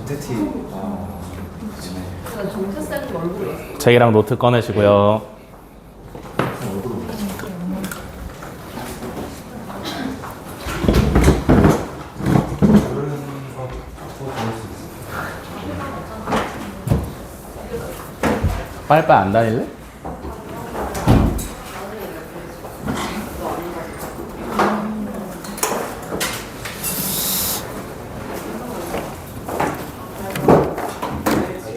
정태티 난 정태쌤 얼굴이 책이랑 노트 꺼내시고요. 빨리빨리 안 다닐래?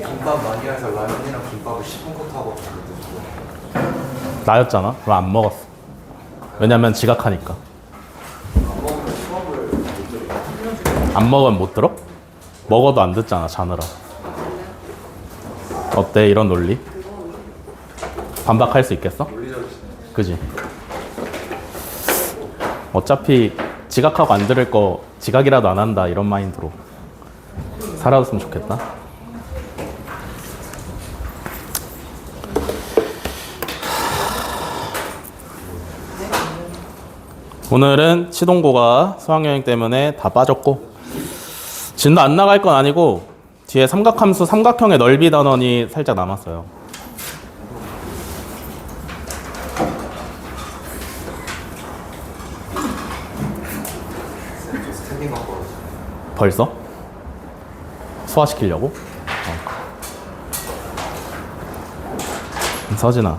김밥 많이 해서 라면이랑 김밥을 10분 컷 하고 먹거든. 나였잖아. 그럼 안 먹었어. 왜냐면 지각하니까. 안 먹으면 수업을 못 들어. 안 먹으면 못 들어? 먹어도 안 듣잖아, 자느라. 어때, 이런 논리? 반박할 수 있겠어? 논리적이시네. 그지? 어차피 지각하고 안 들을 거 지각이라도 안 한다, 이런 마인드로 살아줬으면 좋겠다. 오늘은 치동고가 수학여행 때문에 다 빠졌고, 진도 안 나갈 건 아니고 뒤에 삼각함수 삼각형의 넓이 단원이 살짝 남았어요. 쌤 스탠딩 갖고 와서. 벌써? 소화시키려고? 서진아,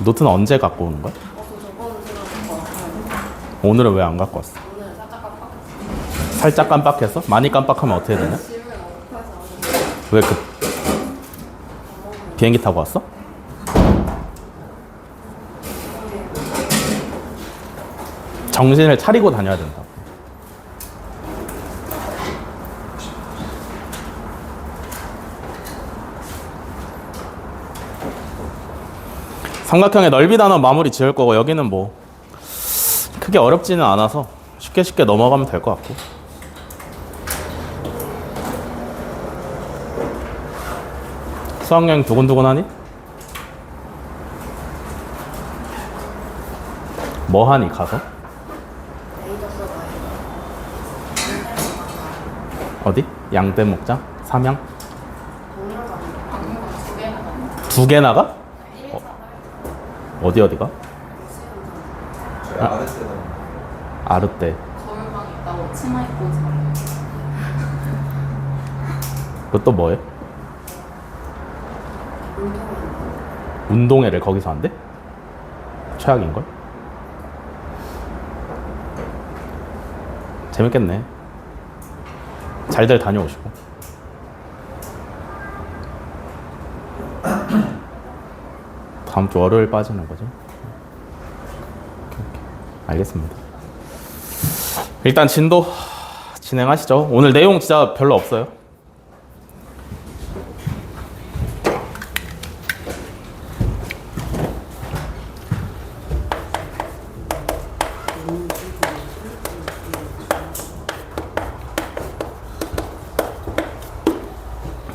노트는 언제 갖고 오는 거야? 오늘은 왜 안 갖고 왔어? 오늘 살짝 깜빡했어. 살짝 깜빡했어? 많이 깜빡하면 어떻게 되냐? 질문을 못해서 왜 비행기 타고 왔어? 정신을 차리고 다녀야 된다. 삼각형의 넓이 단원 마무리 지을 거고, 여기는 뭐 크게 어렵지는 않아서 쉽게 넘어가면 될 것 같고. 수학여행 두근두근하니? 뭐 하니 가서? 레이저 써봐요. 어디? 양떼목장? 삼양? 동영상 방송국 두개 나가는 두 개 나가? 어디가? 저희 아랫세다. 아르떼. 거울방 있다고 치마 입고 자요. 그것도 뭐해? 운동회를 거기서 한대? 최악인걸? 재밌겠네. 잘들 다녀오시고. 다음 주 월요일 빠지는 거죠? 오케이. 알겠습니다. 일단 진도 진행하시죠. 오늘 내용 진짜 별로 없어요.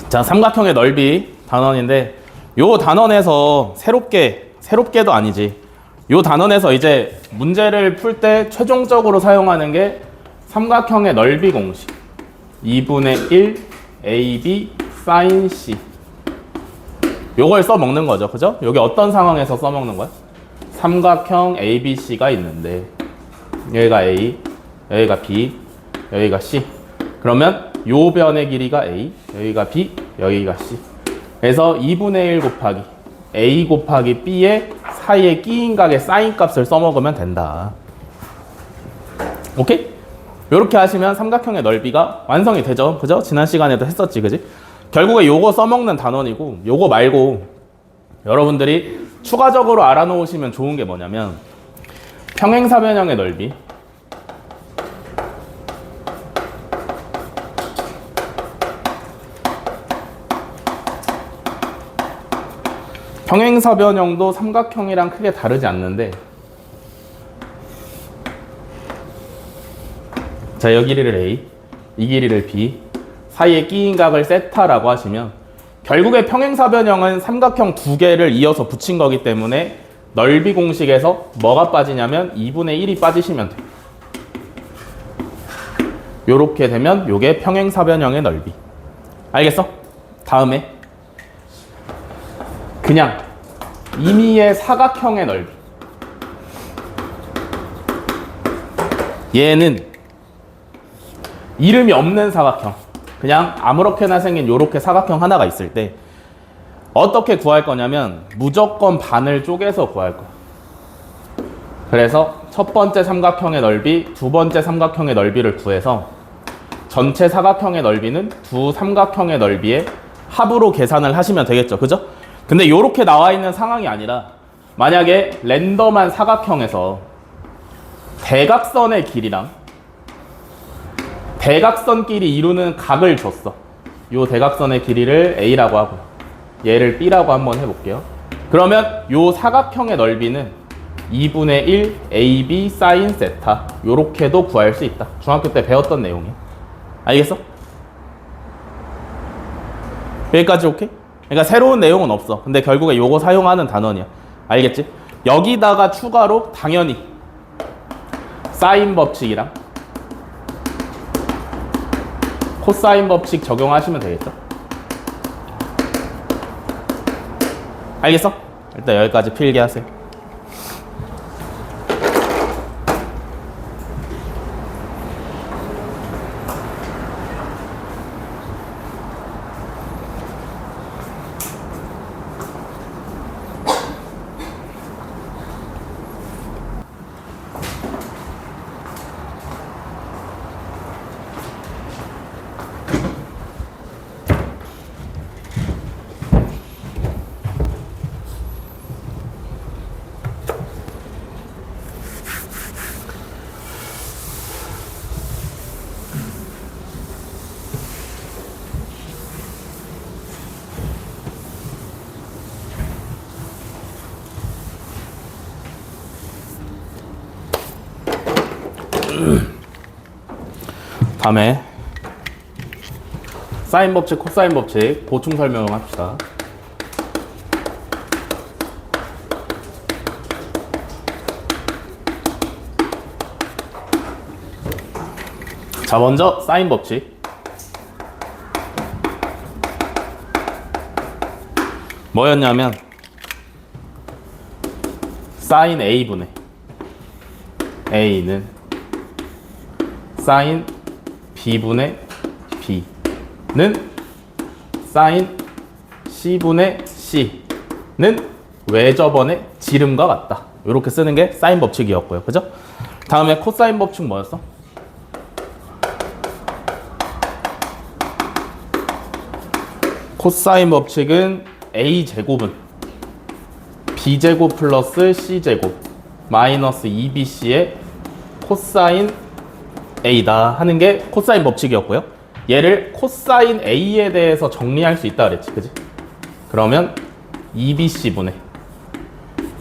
자, 삼각형의 넓이 단원인데, 요 단원에서 새롭게도 아니지. 요 단원에서 이제 문제를 풀 때 최종적으로 사용하는 게 삼각형의 넓이 공식. 2분의 1 AB sin C. 요걸 써먹는 거죠. 그죠? 여기 어떤 상황에서 써먹는 거야? 삼각형 ABC가 있는데, 여기가 A, 여기가 B, 여기가 C. 그러면 요 변의 길이가 A, 여기가 B, 여기가 C. 그래서 2분의 1 곱하기 A 곱하기 B의 사이에 끼인 각의 사인 값을 써먹으면 된다. 오케이? 요렇게 하시면 삼각형의 넓이가 완성이 되죠. 그죠? 지난 시간에도 했었지, 그지? 결국에 요거 써먹는 단원이고, 요거 말고 여러분들이 추가적으로 알아놓으시면 좋은 게 뭐냐면, 평행사변형의 넓이, 평행사변형도 삼각형이랑 크게 다르지 않는데, 자, 이 길이를 A, 이 길이를 B, 사이에 끼인 각을 세타라고 하시면, 결국에 평행사변형은 삼각형 두 개를 이어서 붙인 거기 때문에 넓이 공식에서 뭐가 빠지냐면 2분의 1이 빠지시면 돼요. 요렇게 되면 요게 평행사변형의 넓이. 알겠어? 다음에 그냥 임의의 사각형의 넓이. 얘는 이름이 없는 사각형. 그냥 아무렇게나 생긴 요렇게 사각형 하나가 있을 때 어떻게 구할 거냐면 무조건 반을 쪼개서 구할 거야. 그래서 첫 번째 삼각형의 넓이, 두 번째 삼각형의 넓이를 구해서 전체 사각형의 넓이는 두 삼각형의 넓이의 합으로 계산을 하시면 되겠죠. 그죠? 근데 이렇게 나와 있는 상황이 아니라 만약에 랜덤한 사각형에서 대각선의 길이랑 대각선끼리 이루는 각을 줬어. 이 대각선의 길이를 A라고 하고 얘를 B라고 한번 해볼게요. 그러면 이 사각형의 넓이는 2분의 1 AB 사인 세타 요렇게도 구할 수 있다. 중학교 때 배웠던 내용이야. 알겠어? 여기까지 오케이? 그러니까 새로운 내용은 없어. 근데 결국에 요거 사용하는 단원이야. 알겠지? 여기다가 추가로 당연히 사인 법칙이랑 코사인 법칙 적용하시면 되겠죠? 알겠어? 일단 여기까지 필기 하세요. 다음에 사인 법칙, 코사인 법칙 보충 설명을 합시다. 자, 먼저 사인 법칙. 뭐였냐면 사인 A분의 A는 사인 B분의 B는 사인 C분의 C는 외접원의 지름과 같다. 이렇게 쓰는 게 사인 법칙이었고요. 그죠? 다음에 코사인 법칙 뭐였어? 코사인 법칙은 A제곱은 B제곱 플러스 C제곱 마이너스 2BC의 코사인 A다 하는 게 코사인 법칙이었고요. 얘를 코사인 A에 대해서 정리할 수 있다 그랬지. 그지? 그러면 2BC분의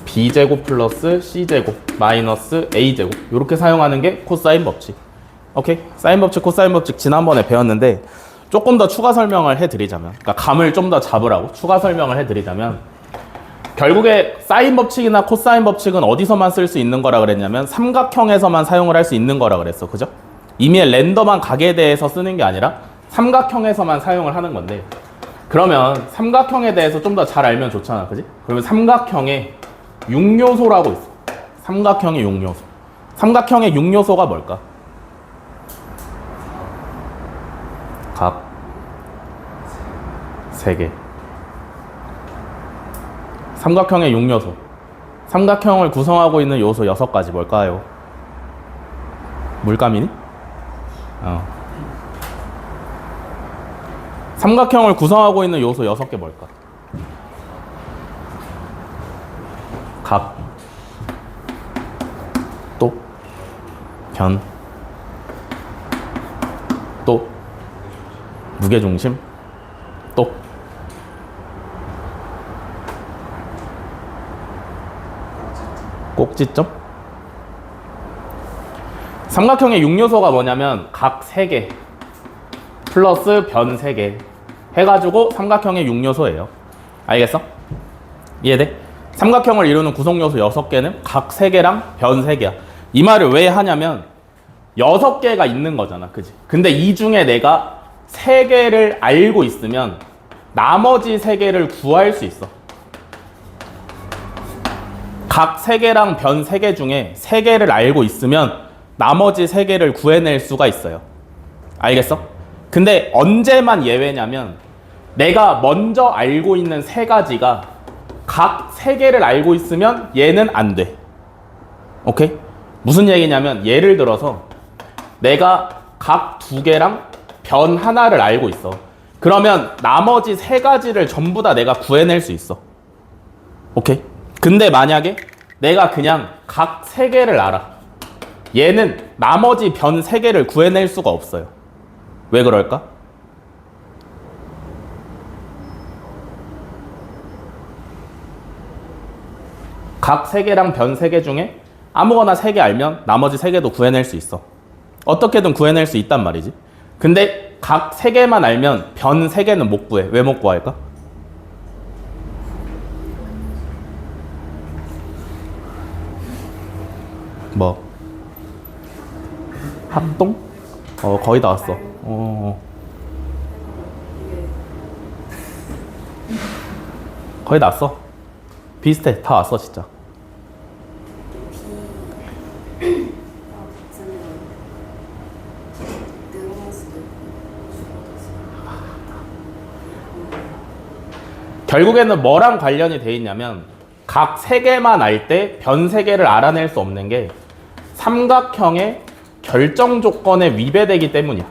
B제곱 플러스 C제곱 마이너스 A제곱 이렇게 사용하는 게 코사인 법칙. 오케이? 사인 법칙, 코사인 법칙 지난번에 배웠는데 조금 더 추가 설명을 해드리자면, 그러니까 감을 좀 더 잡으라고 추가 설명을 해드리자면, 결국에 사인 법칙이나 코사인 법칙은 어디서만 쓸 수 있는 거라 그랬냐면 삼각형에서만 사용을 할 수 있는 거라 그랬어. 그죠? 이미 랜덤한 각에 대해서 쓰는 게 아니라 삼각형에서만 사용을 하는 건데, 그러면 삼각형에 대해서 좀 더 잘 알면 좋잖아. 그지? 그러면 삼각형에 6요소라고 있어. 삼각형의 6요소. 삼각형의 6요소가 뭘까? 각 3개. 삼각형의 6요소. 삼각형을 구성하고 있는 요소 6가지 뭘까요? 물감이니? 삼각형을 구성하고 있는 요소 6개 뭘까? 각, 또, 변, 또, 무게중심, 또, 꼭지점? 삼각형의 6요소가 뭐냐면 각 3개 플러스 변 3개 해가지고 삼각형의 6요소예요. 알겠어? 이해돼? 삼각형을 이루는 구성요소 6개는 각 3개랑 변 3개야. 이 말을 왜 하냐면 6개가 있는 거잖아. 그지? 근데 이 중에 내가 세 개를 알고 있으면 나머지 세 개를 구할 수 있어. 각 세 개랑 변 세 개 중에 세 개를 알고 있으면 나머지 세 개를 구해낼 수가 있어요. 알겠어? 근데 언제만 예외냐면 내가 먼저 알고 있는 세 가지가 각 세 개를 알고 있으면 얘는 안 돼. 오케이? 무슨 얘기냐면 예를 들어서 내가 각 두 개랑 변 하나를 알고 있어. 그러면 나머지 세 가지를 전부 다 내가 구해낼 수 있어. 오케이? 근데 만약에 내가 그냥 각 세 개를 알아. 얘는 나머지 변 세 개를 구해낼 수가 없어요. 왜 그럴까? 각 세 개랑 변 세 개 중에 아무거나 세 개 알면 나머지 세 개도 구해낼 수 있어. 어떻게든 구해낼 수 있단 말이지. 근데 각 세 개만 알면 변 세 개는 못 구해. 왜 못 구할까? 뭐? 합동? 거의 다 왔어. 거의 다 왔어. 비슷해. 다 왔어, 진짜. 결국에는 뭐랑 관련이 돼 있냐면 각 세 개만 알 때 변 세 개를 알아낼 수 없는 게 삼각형의 결정 조건에 위배되기 때문이야.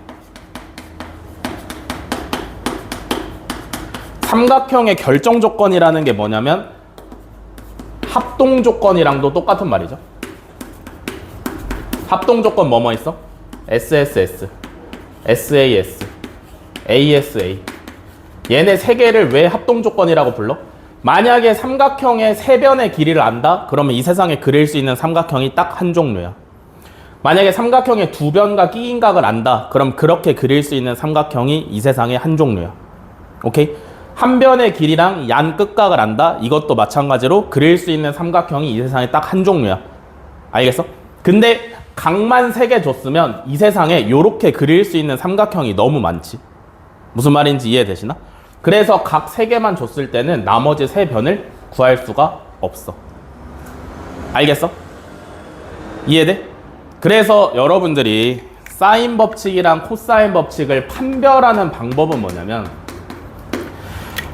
삼각형의 결정 조건이라는 게 뭐냐면 합동 조건이랑도 똑같은 말이죠. 합동 조건 뭐뭐 있어? SSS, SAS, ASA. 얘네 세 개를 왜 합동 조건이라고 불러? 만약에 삼각형의 세 변의 길이를 안다? 그러면 이 세상에 그릴 수 있는 삼각형이 딱 한 종류야. 만약에 삼각형의 두 변과 끼인 각을 안다? 그럼 그렇게 그릴 수 있는 삼각형이 이 세상에 한 종류야. 오케이? 한 변의 길이랑 얀 끝각을 안다? 이것도 마찬가지로 그릴 수 있는 삼각형이 이 세상에 딱 한 종류야. 알겠어? 근데 각만 세 개 줬으면 이 세상에 요렇게 그릴 수 있는 삼각형이 너무 많지. 무슨 말인지 이해되시나? 그래서 각 세 개만 줬을 때는 나머지 세 변을 구할 수가 없어. 알겠어? 이해돼? 그래서 여러분들이 사인 법칙이랑 코사인 법칙을 판별하는 방법은 뭐냐면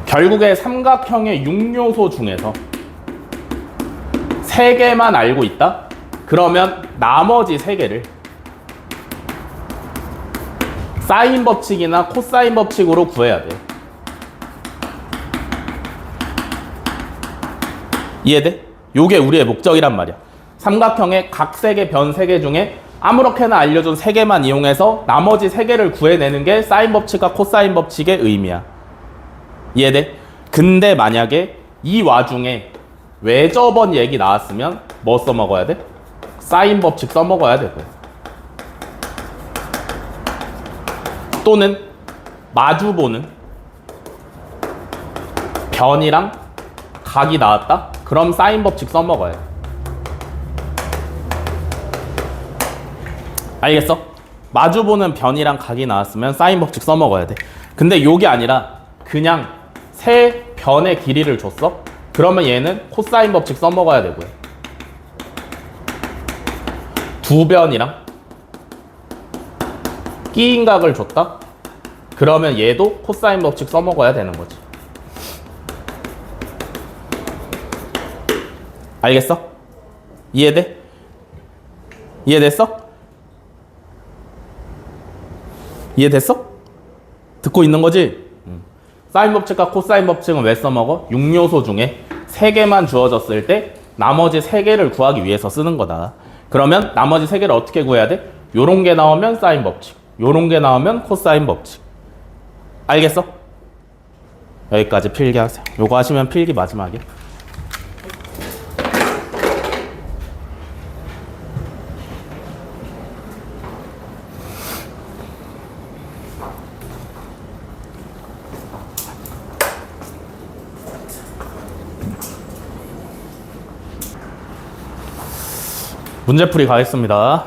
결국에 삼각형의 6요소 중에서 3개만 알고 있다? 그러면 나머지 3개를 사인 법칙이나 코사인 법칙으로 구해야 돼. 이해돼? 요게 우리의 목적이란 말이야. 삼각형의 각 3개, 변 3개 중에 아무렇게나 알려준 3개만 이용해서 나머지 3개를 구해내는 게 사인 법칙과 코사인 법칙의 의미야. 이해돼? 근데 만약에 이 와중에 외접원 얘기 나왔으면 뭐 써먹어야 돼? 사인 법칙 써먹어야 되고, 또는 마주보는 변이랑 각이 나왔다? 그럼 사인 법칙 써먹어야 돼. 알겠어? 마주보는 변이랑 각이 나왔으면 사인 법칙 써먹어야 돼. 근데 요게 아니라 그냥 세 변의 길이를 줬어? 그러면 얘는 코사인 법칙 써먹어야 되고요. 두 변이랑 끼인 각을 줬다? 그러면 얘도 코사인 법칙 써먹어야 되는 거지. 알겠어? 이해돼? 이해됐어? 이해됐어? 듣고 있는 거지? 사인 법칙과 코사인 법칙은 왜 써먹어? 6요소 중에 3개만 주어졌을 때 나머지 3개를 구하기 위해서 쓰는 거다. 그러면 나머지 3개를 어떻게 구해야 돼? 요런 게 나오면 사인 법칙, 요런 게 나오면 코사인 법칙. 알겠어? 여기까지 필기하세요. 요거 하시면 필기 마지막이야. 문제풀이 가겠습니다.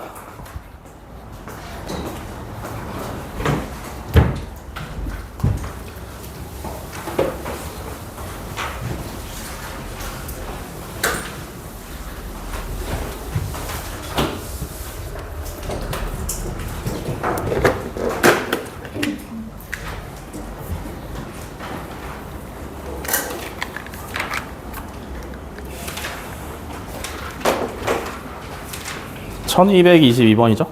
1222번이죠?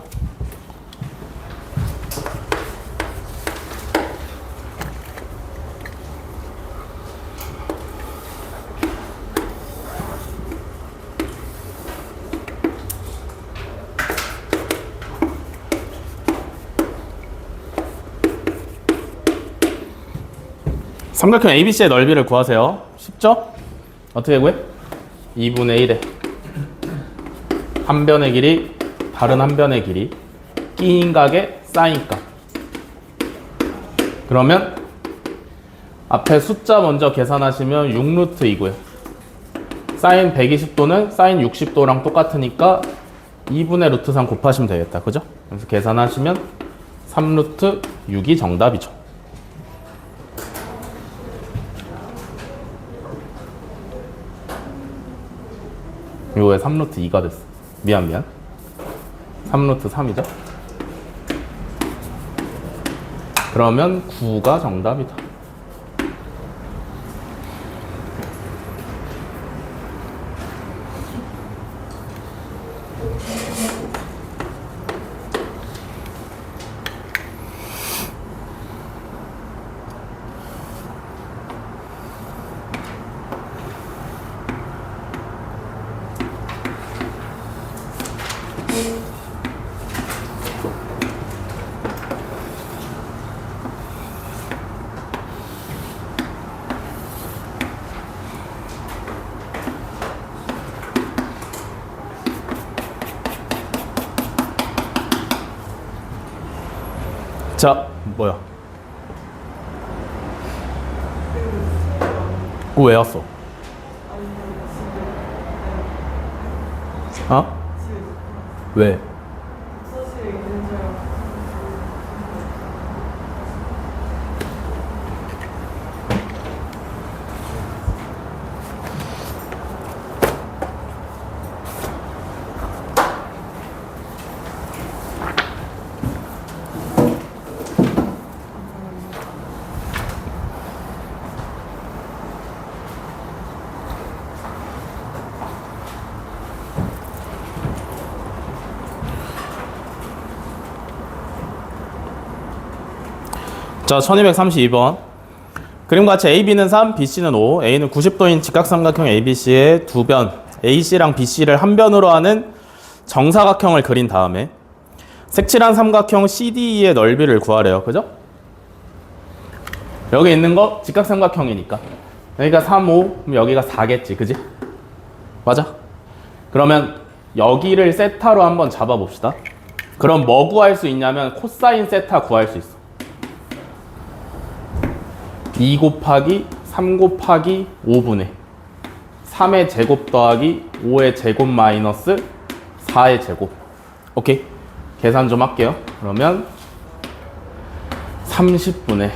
삼각형 ABC의 넓이를 구하세요. 쉽죠? 어떻게 구해? 2분의 1에 한 변의 길이 다른 한 변의 길이 끼인 각의 사인 값. 그러면 앞에 숫자 먼저 계산하시면 6루트 2고요. 사인 120도는 사인 60도랑 똑같으니까 2분의 루트 3 곱하시면 되겠다. 그죠? 그래서 계산하시면 3루트 6이 정답이죠. 요에 3루트 2가 됐어. 미안. 3루트 3이죠? 그러면 9가 정답이다. 자, 뭐야? 그거 왜 왔어? 어? 왜? 자, 1232번. 그림과 같이 AB는 3, BC는 5, A는 90도인 직각삼각형 ABC의 두 변, AC랑 BC를 한 변으로 하는 정사각형을 그린 다음에 색칠한 삼각형 CDE의 넓이를 구하래요. 그죠? 여기 있는 거 직각삼각형이니까. 여기가 3, 5, 그럼 여기가 4겠지. 그지? 맞아? 그러면 여기를 세타로 한번 잡아봅시다. 그럼 뭐 구할 수 있냐면 코사인 세타 구할 수 있어. 2 곱하기 3 곱하기 5분의 3의 제곱 더하기 5의 제곱 마이너스 4의 제곱. 오케이? 계산 좀 할게요. 그러면 30분의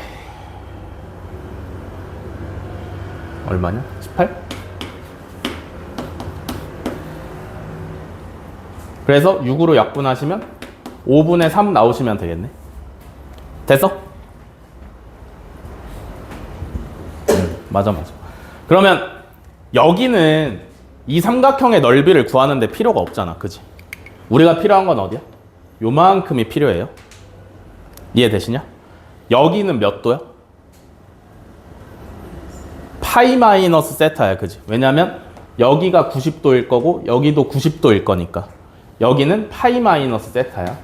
얼마냐? 18? 그래서 6으로 약분하시면 5분의 3 나오시면 되겠네. 됐어? 맞아. 그러면 여기는 이 삼각형의 넓이를 구하는데 필요가 없잖아. 그지? 우리가 필요한 건 어디야? 요만큼이 필요해요. 이해되시냐? 여기는 몇 도야? 파이 마이너스 세타야. 그지? 왜냐면 여기가 90도일 거고 여기도 90도일 거니까 여기는 파이 마이너스 세타야.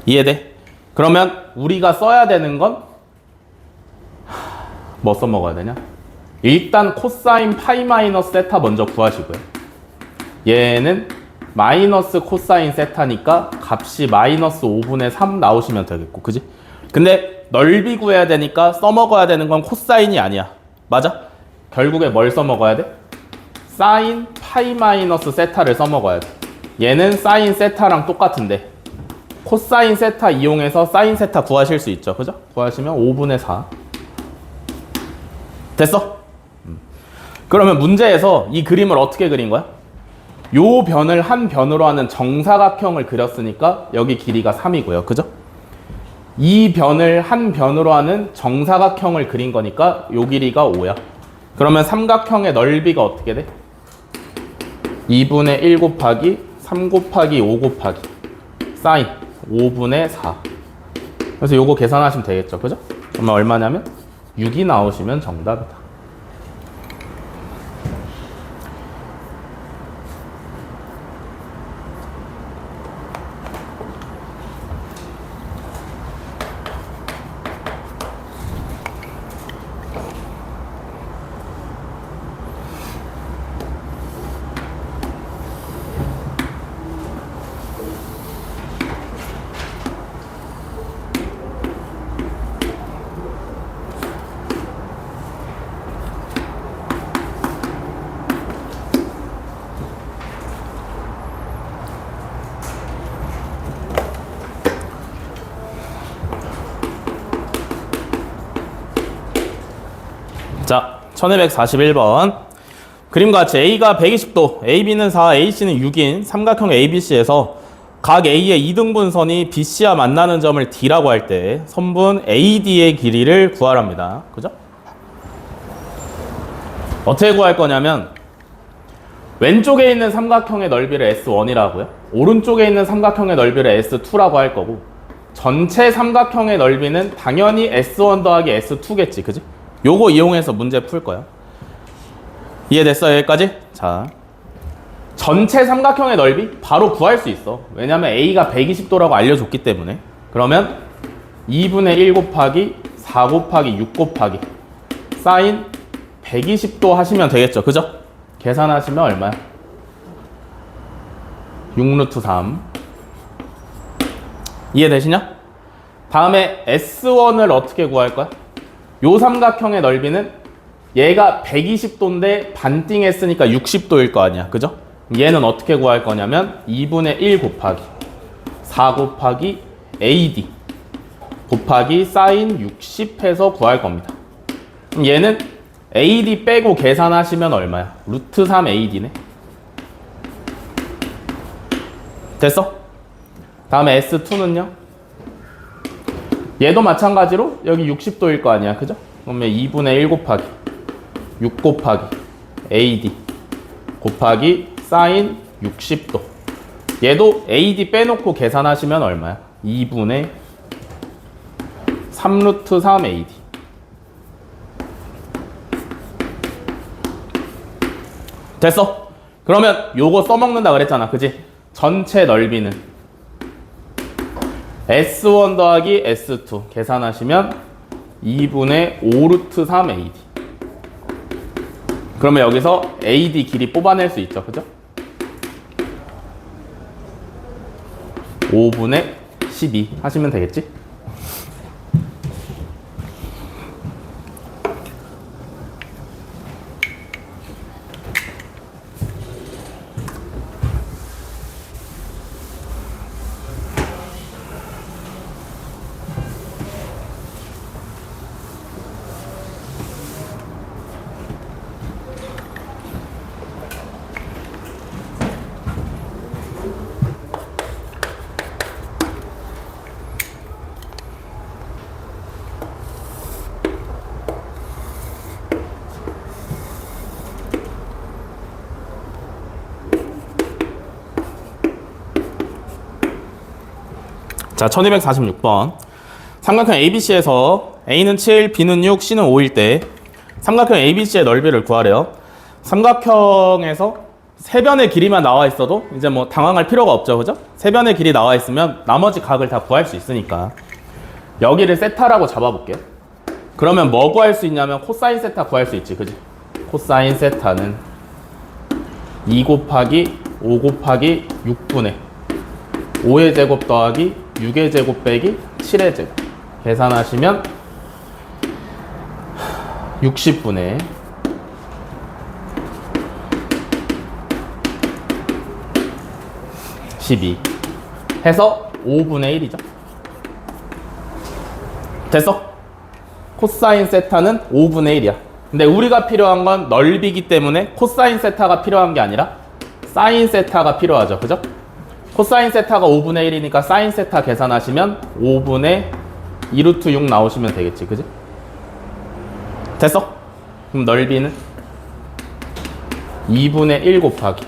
이해돼? 그러면 우리가 써야 되는 건 뭐 써먹어야 되냐? 일단 코사인 파이 마이너스 세타 먼저 구하시고요. 얘는 마이너스 코사인 세타니까 값이 마이너스 5분의 3 나오시면 되겠고. 그지? 근데 넓이 구해야 되니까 써먹어야 되는 건 코사인이 아니야. 맞아? 결국에 뭘 써먹어야 돼? 사인 파이 마이너스 세타를 써먹어야 돼. 얘는 사인 세타랑 똑같은데 코사인 세타 이용해서 사인 세타 구하실 수 있죠. 그죠? 구하시면 5분의 4 됐어? 그러면 문제에서 이 그림을 어떻게 그린 거야? 요 변을 한 변으로 하는 정사각형을 그렸으니까 여기 길이가 3이고요. 그죠? 이 변을 한 변으로 하는 정사각형을 그린 거니까 요 길이가 5야. 그러면 삼각형의 넓이가 어떻게 돼? 2분의 1 곱하기 3 곱하기 5 곱하기 사인 5분의 4. 그래서 요거 계산하시면 되겠죠. 그죠? 그러면 얼마냐면 6이 나오시면 정답이다. 자, 1241번. 그림과 같이 A가 120도, AB는 4, AC는 6인 삼각형 ABC에서 각 A의 2등분선이 BC와 만나는 점을 D라고 할 때 선분 AD의 길이를 구하랍니다. 그죠? 어떻게 구할 거냐면 왼쪽에 있는 삼각형의 넓이를 S1이라고요. 오른쪽에 있는 삼각형의 넓이를 S2라고 할 거고 전체 삼각형의 넓이는 당연히 S1 더하기 S2겠지. 그지? 요거 이용해서 문제 풀 거야. 이해됐어요? 여기까지? 자, 전체 삼각형의 넓이 바로 구할 수 있어. 왜냐면 A가 120도라고 알려줬기 때문에. 그러면 2분의 1 곱하기 4 곱하기 6 곱하기 사인 120도 하시면 되겠죠. 그죠? 계산하시면 얼마야? 6루트 3. 이해되시냐? 다음에 S1을 어떻게 구할 거야? 요 삼각형의 넓이는 얘가 120도인데 반띵 했으니까 60도일 거 아니야. 그죠? 얘는 어떻게 구할 거냐면 2분의 1 곱하기 4 곱하기 AD 곱하기 사인 60 해서 구할 겁니다. 그럼 얘는 AD 빼고 계산하시면 얼마야? 루트 3 AD네. 됐어? 다음에 S2는요? 얘도 마찬가지로 여기 60도일 거 아니야. 그죠? 그러면 2분의 1 곱하기 6 곱하기 AD 곱하기 사인 60도. 얘도 AD 빼놓고 계산하시면 얼마야? 2분의 3루트 3 AD. 됐어? 그러면 요거 써먹는다 그랬잖아. 그지? 전체 넓이는 S1 더하기 S2 계산하시면 2분의 5루트 3 AD. 그러면 여기서 AD 길이 뽑아낼 수 있죠. 그죠? 5분의 12 하시면 되겠지? 자, 1246번. 삼각형 ABC에서 A는 7, B는 6, C는 5일 때 삼각형 ABC의 넓이를 구하래요. 삼각형에서 세 변의 길이만 나와 있어도 이제 뭐 당황할 필요가 없죠. 그죠? 세 변의 길이 나와 있으면 나머지 각을 다 구할 수 있으니까 여기를 세타라고 잡아볼게요. 그러면 뭐 구할 수 있냐면 코사인 세타 구할 수 있지. 그지? 코사인 세타는 2 곱하기 5 곱하기 6분의 5의 제곱 더하기 6의 제곱 빼기 7의 제곱 계산하시면 60분의 12 해서 5분의 1이죠. 됐어? 코사인 세타는 5분의 1이야. 근데 우리가 필요한 건 넓이기 때문에 코사인 세타가 필요한 게 아니라 사인 세타가 필요하죠. 그죠? 코사인 세타가 5분의 1이니까 사인 세타 계산하시면 5분의 2루트 6 나오시면 되겠지. 그지? 됐어? 그럼 넓이는 2분의 1 곱하기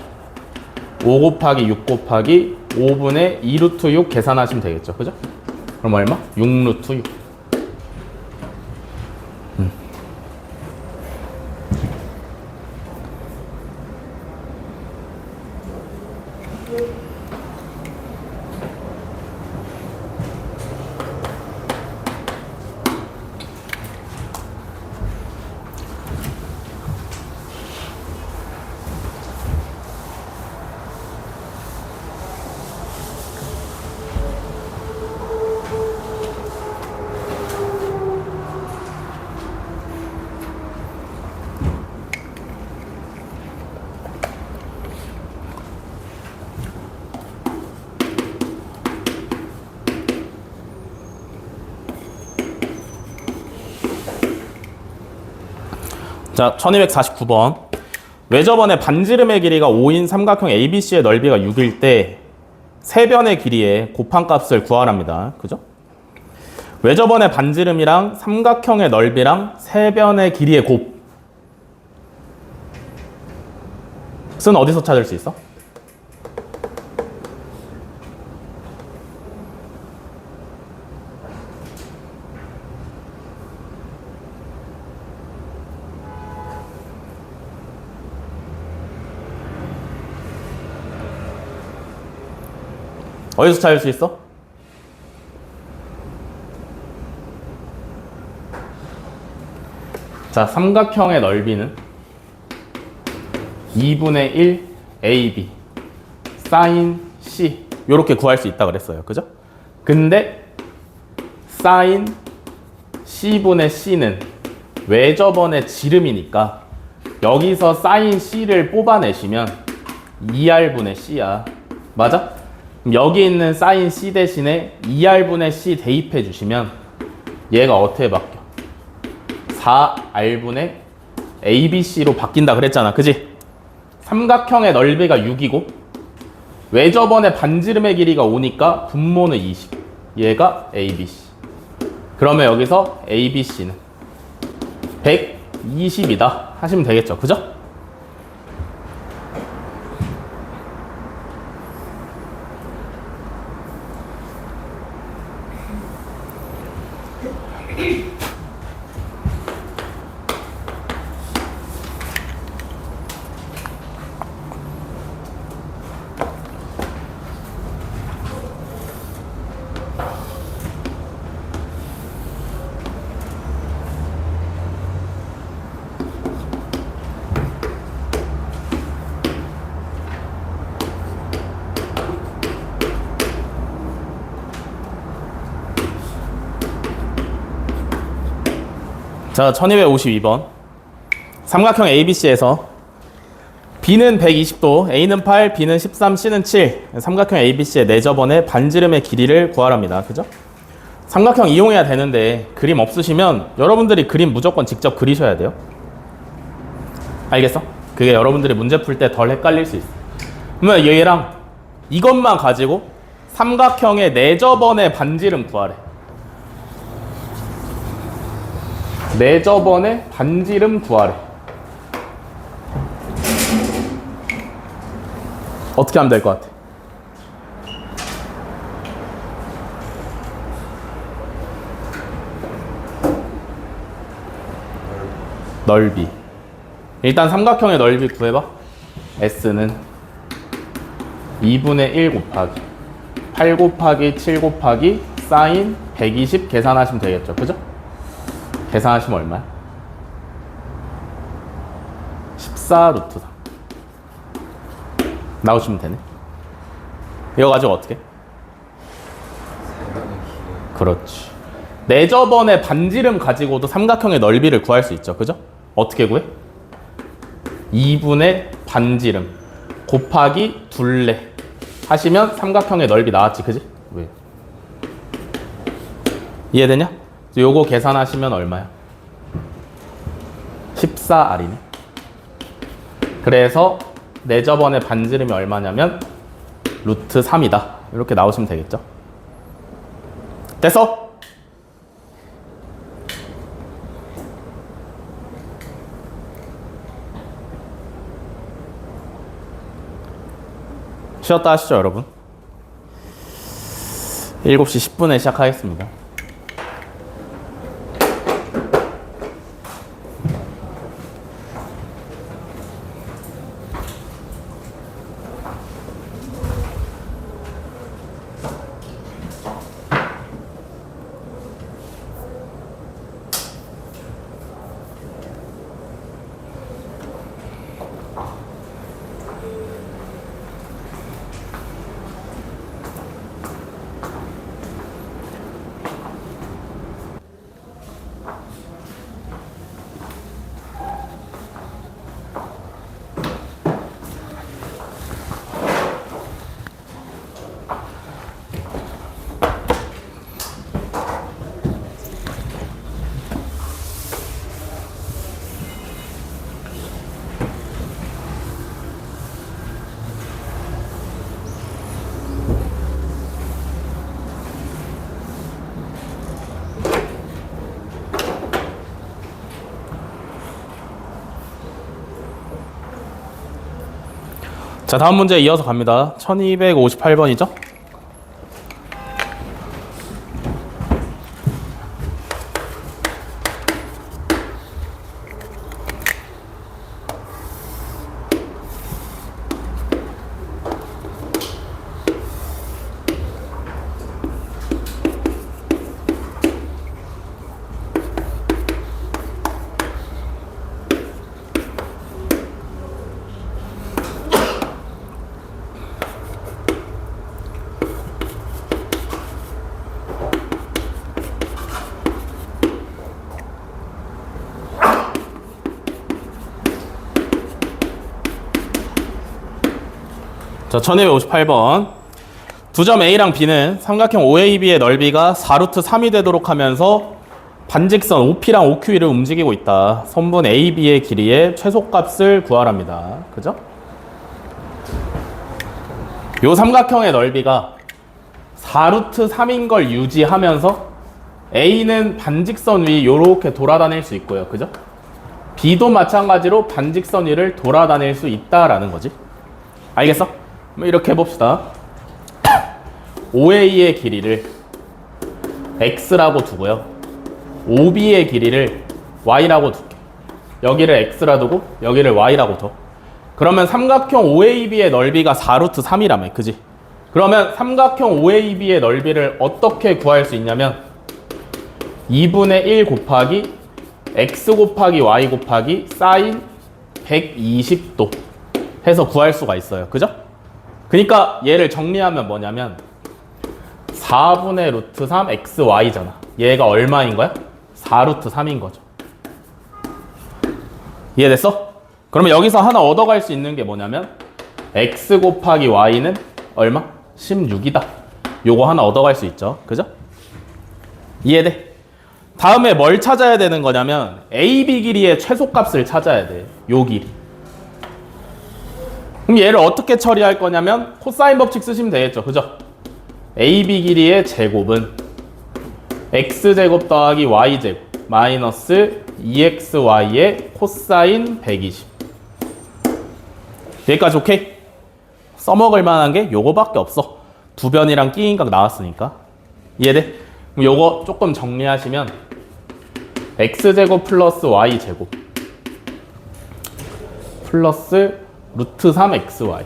5 곱하기 6 곱하기 5분의 2 루트 6 계산하시면 되겠죠. 그죠? 그럼 얼마? 6 루트 6. 자, 1249번. 외접원의 반지름의 길이가 5인 삼각형 ABC의 넓이가 6일 때 세변의 길이의 곱한값을 구하랍니다. 그죠? 외접원의 반지름이랑 삼각형의 넓이랑 세변의 길이의 곱은 어디서 찾을 수 있어? 어디서 찾을 수 있어? 자, 삼각형의 넓이는 2분의 1 AB 사인 C 요렇게 구할 수 있다 그랬어요. 그죠? 근데 사인 C분의 C는 외접원의 지름이니까 여기서 사인 C를 뽑아내시면 2R분의 C야. 맞아? 그럼 여기 있는 사인 C 대신에 2R분의 C 대입해 주시면 얘가 어떻게 바뀌어? 4R분의 ABC로 바뀐다 그랬잖아. 그지? 삼각형의 넓이가 6이고 외접원의 반지름의 길이가 5니까 분모는 20. 얘가 ABC. 그러면 여기서 ABC는 120이다 하시면 되겠죠. 그죠? 자, 1252번. 삼각형 ABC에서 B는 120도, A는 8, B는 13, C는 7. 삼각형 ABC의 내접원의 반지름의 길이를 구하랍니다. 그죠? 삼각형 이용해야 되는데 그림 없으시면 여러분들이 그림 무조건 직접 그리셔야 돼요. 알겠어? 그게 여러분들이 문제 풀 때 덜 헷갈릴 수 있어. 그러면 얘랑 이것만 가지고 삼각형의 내접원의 반지름 구하래. 내접원의 반지름 구하래. 어떻게 하면 될 것 같아? 넓이. 일단 삼각형의 넓이 구해봐. S는 2분의 1 곱하기 8 곱하기 7 곱하기 사인 120 계산하시면 되겠죠. 그죠? 계산하시면 얼마야? 14 루트 3 나오시면 되네. 이거 가지고 어떻게? 그렇지. 내접원의 반지름 가지고도 삼각형의 넓이를 구할 수 있죠. 그죠? 어떻게 구해? 2분의 반지름 곱하기 둘레 하시면 삼각형의 넓이 나왔지. 그지? 왜? 이해되냐? 요거 계산하시면 얼마야? 14R이네. 그래서 내접원의 반지름이 얼마냐면 루트 3이다. 이렇게 나오시면 되겠죠. 됐어? 쉬었다 하시죠, 여러분. 7시 10분에 시작하겠습니다. 자, 다음 문제 이어서 갑니다. 1258번이죠? 자, 1258번. 두 점 A랑 B는 삼각형 OAB의 넓이가 4루트 3이 되도록 하면서 반직선 OP랑 OQ를 움직이고 있다. 선분 AB의 길이의 최소값을 구하랍니다. 그죠? 요 삼각형의 넓이가 4루트 3인 걸 유지하면서 A는 반직선 위 요렇게 돌아다닐 수 있고요. 그죠? B도 마찬가지로 반직선 위를 돌아다닐 수 있다라는 거지. 알겠어? 이렇게 해봅시다. OA의 길이를 X라고 두고요. OB의 길이를 Y라고 둘게. 여기를 X라 두고 여기를 Y라고 둬. 그러면 삼각형 OAB의 넓이가 4루트 3이라며. 그지? 그러면 삼각형 OAB의 넓이를 어떻게 구할 수 있냐면 2분의 1 곱하기 X 곱하기 Y 곱하기 사인 120도 해서 구할 수가 있어요. 그죠? 그러니까 얘를 정리하면 뭐냐면 4분의 루트 3 XY잖아. 얘가 얼마인 거야? 4루트 3인 거죠. 이해됐어? 그러면 여기서 하나 얻어갈 수 있는 게 뭐냐면 X 곱하기 Y는 얼마? 16이다. 요거 하나 얻어갈 수 있죠. 그죠? 이해돼? 다음에 뭘 찾아야 되는 거냐면 AB 길이의 최소값을 찾아야 돼. 요 길이. 그럼 얘를 어떻게 처리할 거냐면 코사인 법칙 쓰시면 되겠죠. 그죠? AB 길이의 제곱은 x제곱 더하기 y제곱 마이너스 2xy의 코사인 120. 여기까지 오케이? 써먹을 만한 게 요거밖에 없어. 두 변이랑 끼인각 나왔으니까. 이해돼? 그럼 요거 조금 정리하시면 x제곱 플러스 y제곱 플러스 루트 3xy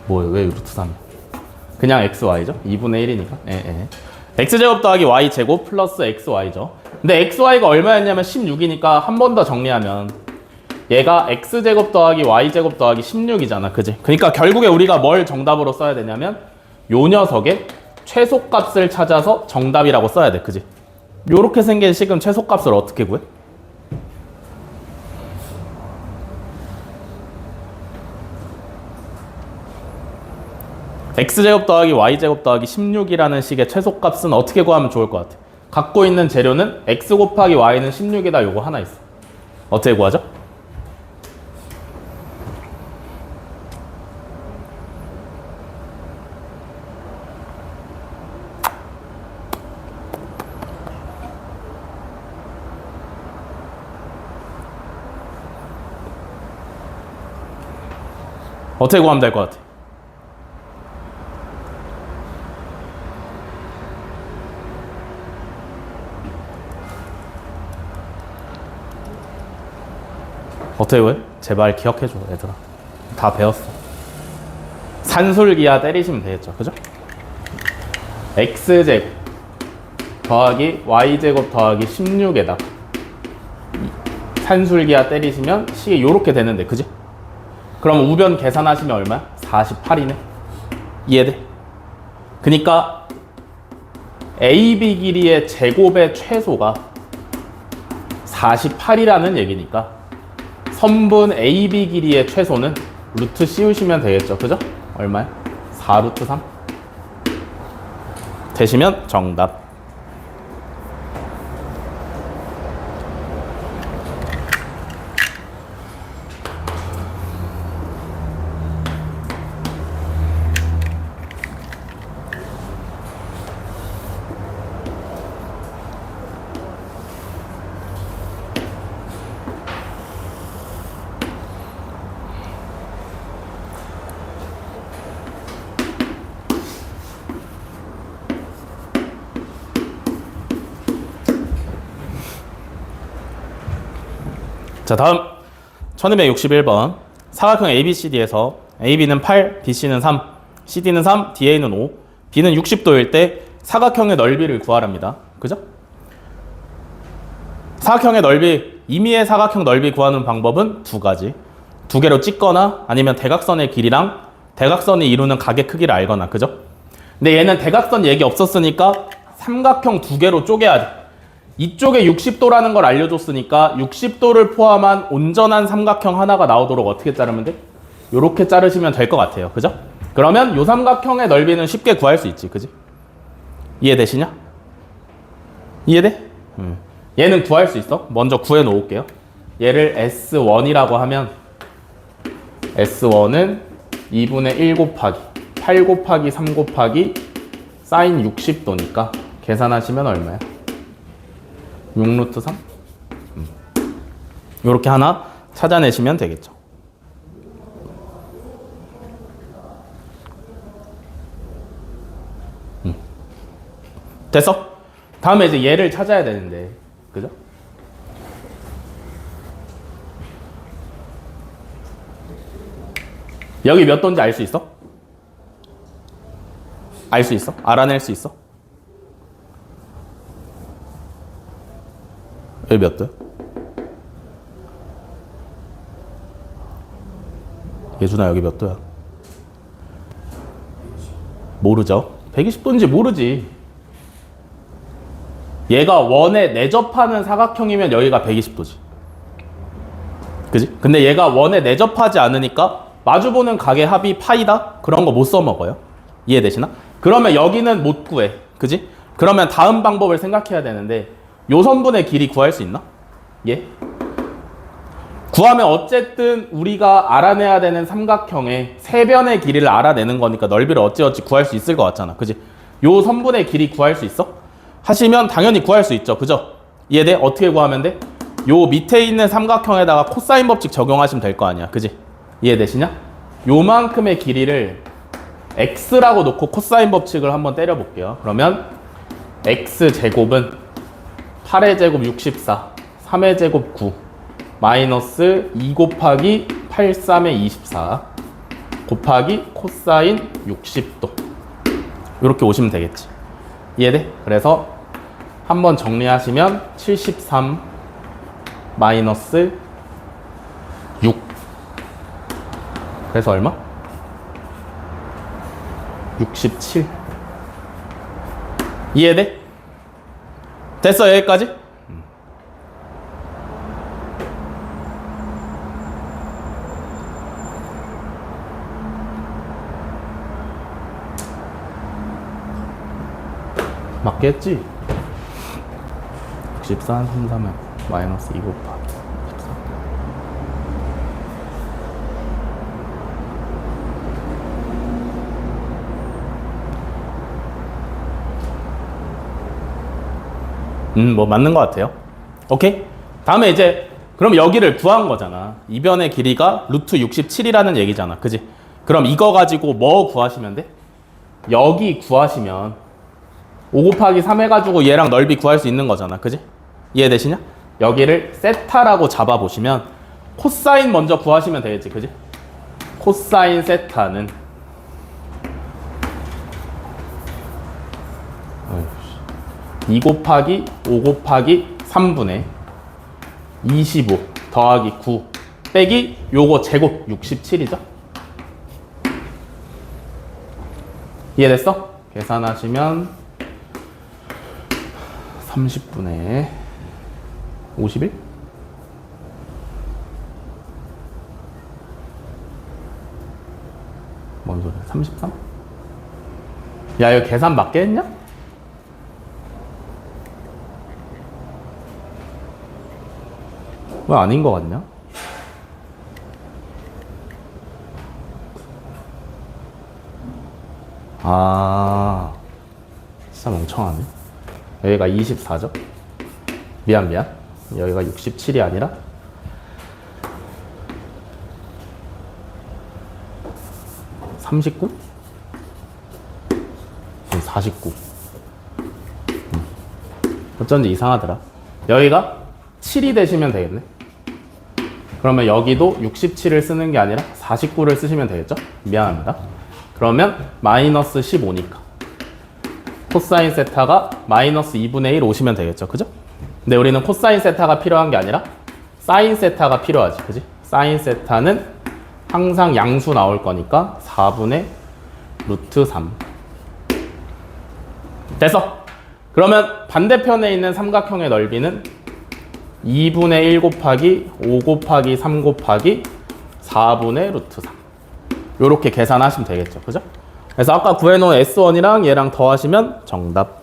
뭐예요? 왜 루트 3? 그냥 xy죠? 2분의 1이니까. x제곱 더하기 y제곱 플러스 xy죠. 근데 xy가 얼마였냐면 16이니까 한 번 더 정리하면 얘가 x제곱 더하기 y제곱 더하기 16이잖아. 그지? 그러니까 결국에 우리가 뭘 정답으로 써야 되냐면 요 녀석의 최소값을 찾아서 정답이라고 써야 돼. 그지? 요렇게 생긴 식은 최소값을 어떻게 구해? x제곱 더하기 y제곱 더하기 16이라는 식의 최소값은 어떻게 구하면 좋을 것 같아? 갖고 있는 재료는 x 곱하기 y는 16이다. 요거 하나 있어. 어떻게 구하죠? 어떻게 구하면 될 것 같아? 어떻게 구해? 제발 기억해줘 얘들아. 다 배웠어. 산술기하 때리시면 되겠죠. 그죠? x제곱 더하기 y제곱 더하기 16에다가 산술기하 때리시면 식이 요렇게 되는데 그지? 그럼 우변 계산하시면 얼마야? 48이네. 이해돼? 그니까 AB 길이의 제곱의 최소가 48이라는 얘기니까 선분 AB 길이의 최소는 루트 씌우시면 되겠죠. 그죠? 얼마야? 4루트 3 되시면 정답. 자, 다음 1261번 사각형 ABCD에서 AB는 8, BC는 3, CD는 3, DA는 5, B는 60도일 때 사각형의 넓이를 구하랍니다. 그죠? 사각형의 넓이, 임의의 사각형 넓이 구하는 방법은 두 가지. 두 개로 찍거나 아니면 대각선의 길이랑 대각선이 이루는 각의 크기를 알거나. 그죠? 근데 얘는 대각선 얘기 없었으니까 삼각형 두 개로 쪼개야 돼. 이쪽에 60도라는 걸 알려줬으니까 60도를 포함한 온전한 삼각형 하나가 나오도록 어떻게 자르면 돼? 요렇게 자르시면 될 것 같아요. 그죠? 그러면 요 삼각형의 넓이는 쉽게 구할 수 있지. 그지? 이해되시냐? 이해돼? 얘는 구할 수 있어. 먼저 구해 놓을게요. 얘를 S1이라고 하면 S1은 2분의 1 곱하기 8 곱하기 3 곱하기 사인 60도니까 계산하시면 얼마야? 6루트 3? 요렇게 하나 찾아내시면 되겠죠. 됐어? 다음에 이제 얘를 찾아야 되는데, 그죠? 여기 몇 도인지 알 수 있어? 알 수 있어? 알아낼 수 있어? 여기 몇 도야? 예준아 여기 몇 도야? 모르죠? 120도인지 모르지. 얘가 원에 내접하는 사각형이면 여기가 120도지. 그지? 근데 얘가 원에 내접하지 않으니까 마주보는 각의 합이 파이다? 그런 거 못 써먹어요. 이해되시나? 그러면 여기는 못 구해. 그지? 그러면 다음 방법을 생각해야 되는데 요 선분의 길이 구할 수 있나? 예? 구하면 어쨌든 우리가 알아내야 되는 삼각형의 세 변의 길이를 알아내는 거니까 넓이를 어찌어찌 구할 수 있을 것 같잖아. 그지? 요 선분의 길이 구할 수 있어? 하시면 당연히 구할 수 있죠. 그죠? 이해돼? 어떻게 구하면 돼? 요 밑에 있는 삼각형에다가 코사인 법칙 적용하시면 될 거 아니야. 그지? 이해되시냐? 요만큼의 길이를 x라고 놓고 코사인 법칙을 한번 때려볼게요. 그러면 x제곱은 8의 제곱 64, 3의 제곱 9, 마이너스 2 곱하기 8, 3의 24 곱하기 코사인 60도. 이렇게 오시면 되겠지. 이해돼? 그래서 한번 정리하시면 73 마이너스 6. 그래서 얼마? 67. 이해돼? 됐어 여기까지? 맞겠지? 64, 3, 3은 마이너스 2 곱하기 14. 뭐 맞는 것 같아요. 오케이? 다음에 이제 그럼 여기를 구한 거잖아. 이변의 길이가 루트 67이라는 얘기잖아. 그지? 그럼 이거 가지고 뭐 구하시면 돼? 여기 구하시면 5 곱하기 3 해가지고 얘랑 넓이 구할 수 있는 거잖아. 그지? 이해되시냐? 여기를 세타라고 잡아보시면 코사인 먼저 구하시면 되겠지. 그지? 코사인 세타는 2 곱하기 5 곱하기 3분의 25 더하기 9 빼기 요거 제곱 67이죠? 이해됐어? 계산하시면 30분의 51? 뭔 소리야? 33? 야, 이거 계산 맞게 했냐? 왜 아닌 것 같냐? 아, 진짜 멍청하네. 여기가 24죠? 미안. 여기가 67이 아니라 39? 49. 어쩐지 이상하더라. 여기가 7이 되시면 되겠네. 그러면 여기도 67을 쓰는 게 아니라 49를 쓰시면 되겠죠? 미안합니다. 그러면 마이너스 15니까 코사인 세타가 마이너스 2분의 1 오시면 되겠죠? 그죠? 근데 우리는 코사인 세타가 필요한 게 아니라 사인 세타가 필요하지. 그지? 사인 세타는 항상 양수 나올 거니까 4분의 루트 3. 됐어! 그러면 반대편에 있는 삼각형의 넓이는 2분의 1 곱하기 5 곱하기 3 곱하기 4분의 루트 3. 요렇게 계산하시면 되겠죠. 그죠? 그래서 아까 구해놓은 S1이랑 얘랑 더하시면 정답.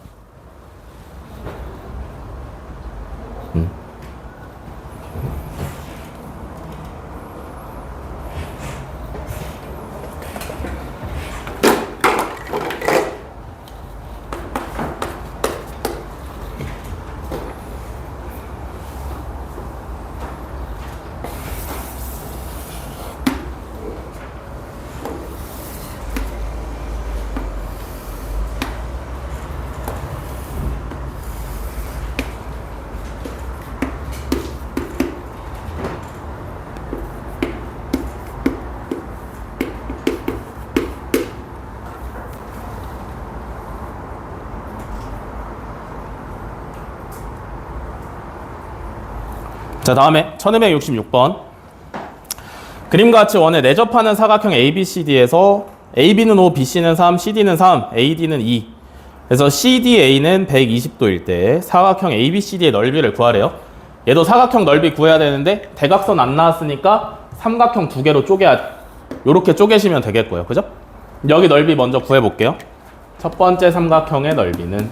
자, 다음에 1266번. 그림과 같이 원에 내접하는 사각형 ABCD에서 AB는 5, BC는 3, CD는 3, AD는 2. 그래서 CDA는 120도일 때 사각형 ABCD의 넓이를 구하래요. 얘도 사각형 넓이 구해야 되는데 대각선 안 나왔으니까 삼각형 두 개로 요렇게 쪼개시면 되겠고요. 그죠? 여기 넓이 먼저 구해볼게요. 첫 번째 삼각형의 넓이는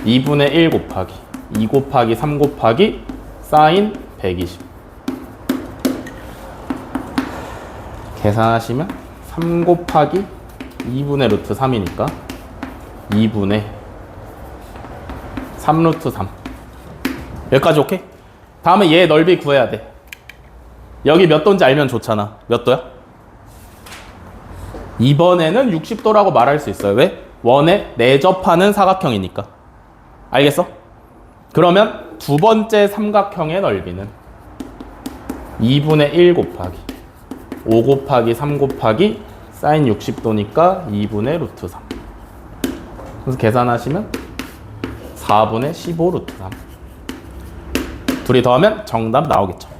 2분의 1 곱하기 2 곱하기 3 곱하기 사인 120. 계산하시면 3 곱하기 2분의 루트 3이니까 2분의 3 루트 3. 여기까지 오케이? 다음에 얘 넓이 구해야 돼. 여기 몇 도인지 알면 좋잖아. 몇 도야? 이번에는 60도라고 말할 수 있어요. 왜? 원에 내접하는 사각형이니까. 알겠어? 그러면 두 번째 삼각형의 넓이는 2분의 1 곱하기 5 곱하기 3 곱하기 사인 60도니까 2분의 루트 3. 그래서 계산하시면 4분의 15 루트 3. 둘이 더하면 정답 나오겠죠.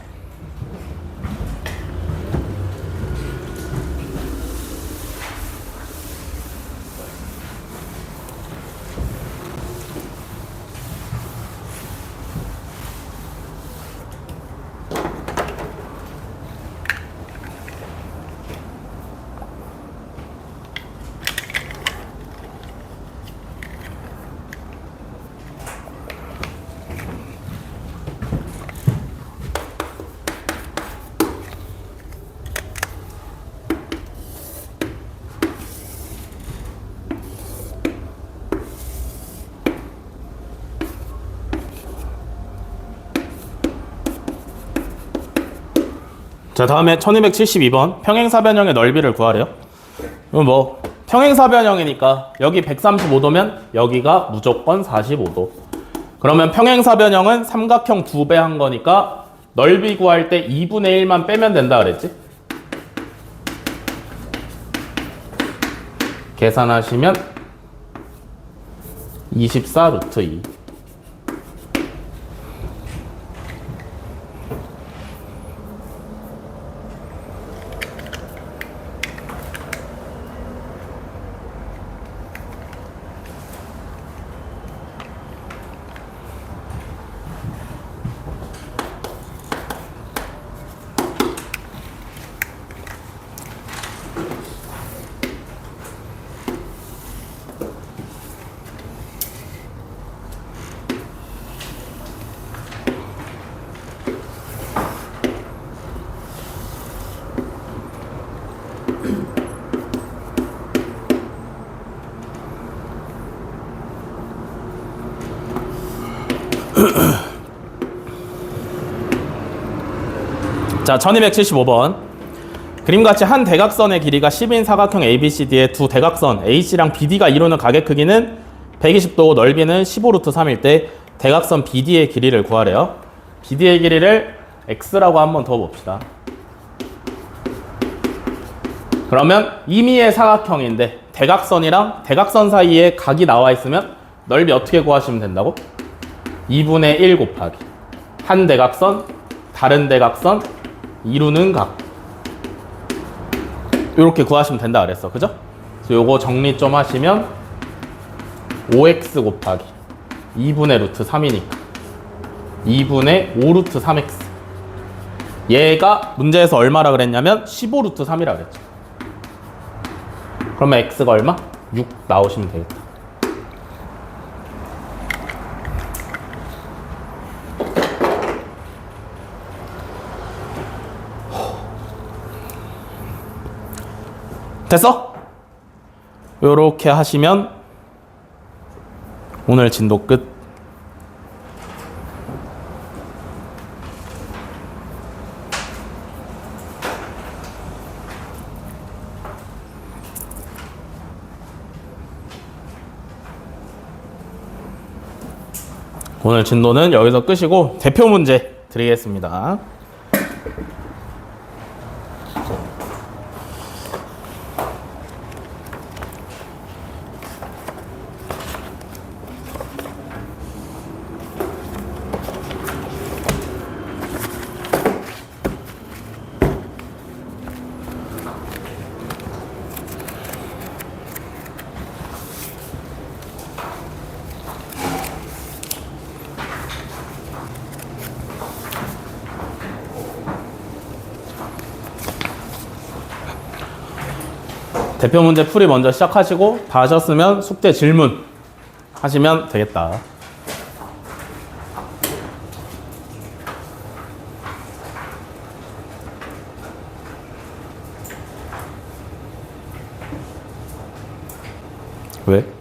자, 다음에 1272번 평행사변형의 넓이를 구하래요. 이건 뭐 평행사변형이니까 여기 135도면 여기가 무조건 45도. 그러면 평행사변형은 삼각형 2배 한 거니까 넓이 구할 때 2분의 1만 빼면 된다 그랬지? 계산하시면 24 루트 2. 자, 1275번. 그림같이 한 대각선의 길이가 10인 사각형 ABCD의 두 대각선 AC랑 BD가 이루는 가계 크기는 120도고 넓이는 15루트 3일 때 대각선 BD의 길이를 구하래요. BD의 길이를 X라고 한번 더 봅시다. 그러면 임의의 사각형인데 대각선이랑 대각선 사이에 각이 나와 있으면 넓이 어떻게 구하시면 된다고? 2분의 1 곱하기 한 대각선, 다른 대각선, 이루는 각. 이렇게 구하시면 된다 그랬어. 그죠? 그래서 요거 정리 좀 하시면 5x 곱하기 2분의 루트 3이니까 2분의 5 루트 3x. 얘가 문제에서 얼마라 그랬냐면 15 루트 3이라 그랬죠. 그러면 x가 얼마? 6 나오시면 되겠다. 됐어? 요렇게 하시면 오늘 진도 끝. 오늘 진도는 여기서 끝이고 대표 문제 드리겠습니다. 대표 문제 풀이 먼저 시작하시고 다 하셨으면 숙제 질문 하시면 되겠다. 왜?